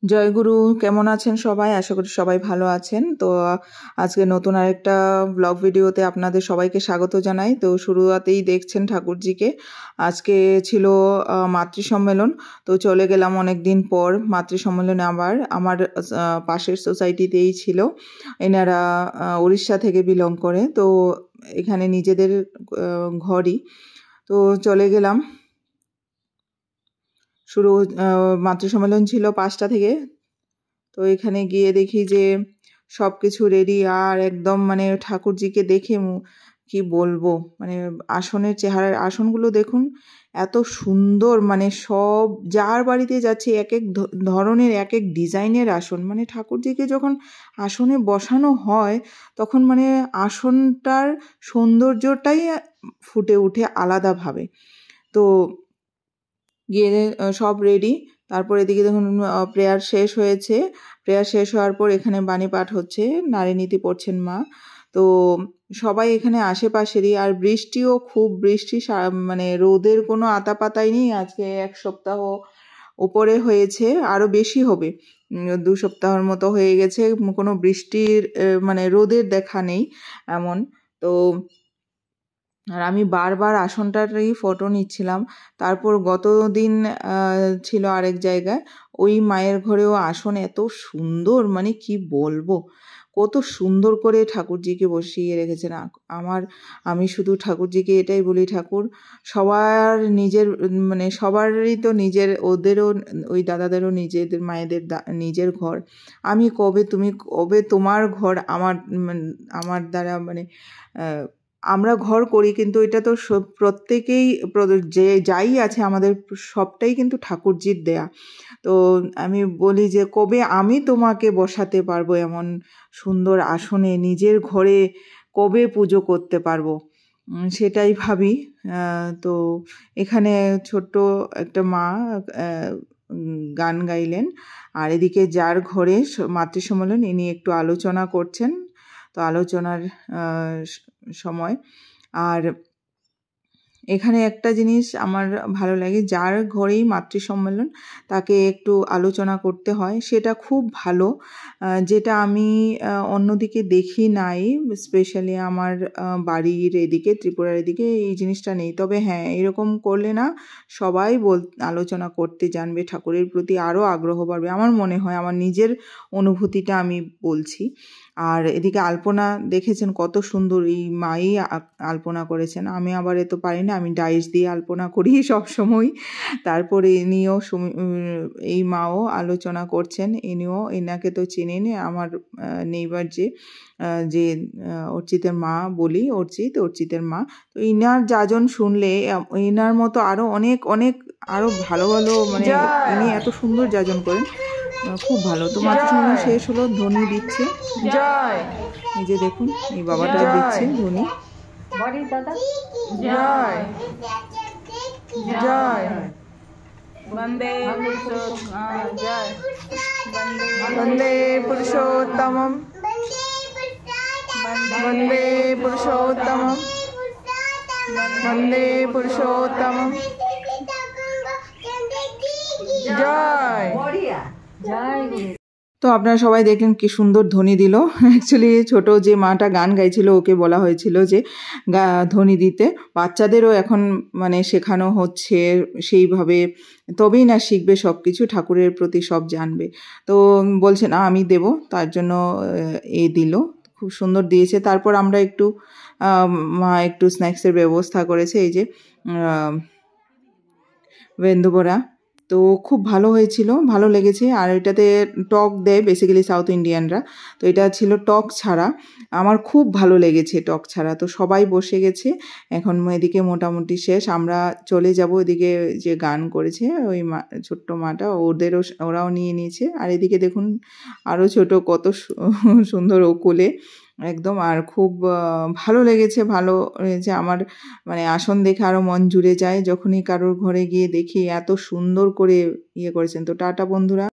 জয়গুরু, কেমন আছেন সবাই? আশা করি সবাই ভালো আছেন। তো আজকে নতুন আরেকটা ব্লগ ভিডিওতে আপনাদের সবাইকে স্বাগত জানাই। তো শুরুতেই দেখছেন ঠাকুরজিকে। আজকে ছিল মাতৃ সম্মেলন। তো চলে গেলাম অনেক দিন পর মাতৃ সম্মেলনে। আবার আমার পাশের সোসাইটিতেই ছিল। এনারা উড়িষ্যা থেকে বিলং করে, তো এখানে নিজেদের ঘরই। তো চলে গেলাম। শুরু মাতৃ সম্মেলন ছিল 5টা থেকে। তো এখানে গিয়ে দেখি যে সব কিছু রেডি, আর একদম মানে ঠাকুরজিকে দেখে কি বলবো, মানে আসনের চেহারার আসনগুলো দেখুন, এত সুন্দর। মানে সব যার বাড়িতে যাচ্ছে এক এক ধরনের এক এক ডিজাইনের আসন। মানে ঠাকুরজিকে যখন আসনে বসানো হয় তখন মানে আসনটার সৌন্দর্যটাই ফুটে ওঠে আলাদাভাবে। তো গিয়ে সব রেডি। তারপর এদিকে দেখুন প্রেয়ার শেষ হয়েছে। প্রেয়ার শেষ হওয়ার পর এখানে বাণী পাঠ হচ্ছে, নারী নীতি পড়ছেন মা। তো সবাই এখানে আশেপাশেরই। আর বৃষ্টিও খুব বৃষ্টি, মানে রোদের কোনো আতাপাতাই নেই। আজকে 1 সপ্তাহ উপরে হয়েছে, আরো বেশি হবে, 2 সপ্তাহের মতো হয়ে গেছে। কোনো বৃষ্টির মানে রোদের দেখা নেই এমন। তো আর আমি বারবার আসনটারই ফটো নিচ্ছিলাম। তারপর গতদিন ছিল আরেক জায়গায়, ওই মায়ের ঘরেও আসন এত সুন্দর, মানে কি বলবো, কত সুন্দর করে ঠাকুরজিকে বসিয়ে রেখেছেন। আমি শুধু ঠাকুরজিকে এটাই বলি, ঠাকুর সবার নিজের, মানে সবারই তো নিজের, ওদেরও ওই দাদাদেরও নিজেদের মায়েদের নিজের ঘর। আমি কবে তোমার ঘর আমার দ্বারা, মানে আমরা ঘর করি, কিন্তু এটা তো প্রত্যেকেই, যে যাই আছে আমাদের সবটাই কিন্তু ঠাকুরজির দেয়া। তো আমি বলি যে কবে আমি তোমাকে বসাতে পারবো এমন সুন্দর আসনে, নিজের ঘরে কবে পুজো করতে পারবো, সেটাই ভাবি। তো এখানে ছোট্ট একটা মা গান গাইলেন, আর এদিকে যার ঘরে মাতৃ সম্মেলন ইনি একটু আলোচনা করছেন। তো আলোচনার সময়। আর এখানে একটা জিনিস আমার ভালো লাগে, যার ঘরেই মাতৃ সম্মেলন তাকে একটু আলোচনা করতে হয়, সেটা খুব ভালো। যেটা আমি অন্যদিকে দেখি নাই, স্পেশালি আমার বাড়ির এদিকে, ত্রিপুরার এদিকে এই জিনিসটা নেই। তবে হ্যাঁ, এরকম করলে না সবাই আলোচনা করতে জানবে, ঠাকুরের প্রতি আরও আগ্রহ বাড়বে আমার মনে হয়। আমার নিজের অনুভূতিটা আমি বলছি। আর এদিকে আলপনা দেখেছেন কত সুন্দর, এই মাই আলপনা করেছেন। আমি আবার এত পারি না, আমি ডাইস দিয়ে আলপনা করি সবসময়। তারপরে ইনিও এই মাও আলোচনা করছেন। এনাকে তো চেনেন, আমার নেইবার যে অর্চিতের মা বলি, অর্চিতের মা। তো ইনার যাজন শুনলে ইনার মতো আরো অনেক অনেক আরো ভালো ভালো, মানে ইনি এত সুন্দর যাজন করেন, খুব ভালো। তো মাতৃ সম্মেলন শেষ হলো, ধ্বনি দিচ্ছে। জয়, এই যে দেখুন এই বাবাটা দিচ্ছে ধ্বনি। জয় জয় বন্দে বন্দে পুরুষোত্তমম, বন্দে পুরুষোত্তমম, বন্দে পুরুষোত্তমম। জয় জয়। তো আপনারা সবাই দেখলেন কি সুন্দর ধ্বনি দিল। অ্যাকচুয়ালি ছোট যে মাটা গান গাইছিল ওকে বলা হয়েছিল যে ধ্বনি দিতে। বাচ্চাদেরও এখন মানে শেখানো হচ্ছে সেইভাবে, তবেই না শিখবে সব কিছু, ঠাকুরের প্রতি সব জানবে। তো বলছে না আমি দেব, তার জন্য দিল, খুব সুন্দর দিয়েছে। তারপর আমরা মা একটু স্ন্যাক্সের ব্যবস্থা করেছে, এই যে বেন্দুবড়া। তো খুব ভালো হয়েছিল, ভালো লেগেছে। আর এটাতে টক দেয় বেসিক্যালি সাউথ ইন্ডিয়ানরা, তো এটা ছিল টক ছাড়া। আমার খুব ভালো লেগেছে টক ছাড়া। তো সবাই বসে গেছে, এখন এদিকে মোটামুটি শেষ। আমরা চলে যাব এদিকে, যে গান করেছে ওই ছোট্ট মাটা, ওরাও নিয়ে নিয়েছে। আর এদিকে দেখুন আরও ছোট কত সুন্দর ও কোলে একদম। আর খুব ভালো লেগেছে, ভালো হয়েছে আমার। মানে আসন দেখে আরও মন জুড়ে যায় যখনই কারোর ঘরে গিয়ে দেখি এত সুন্দর করে করেছেন। তো টাটা বন্ধুরা।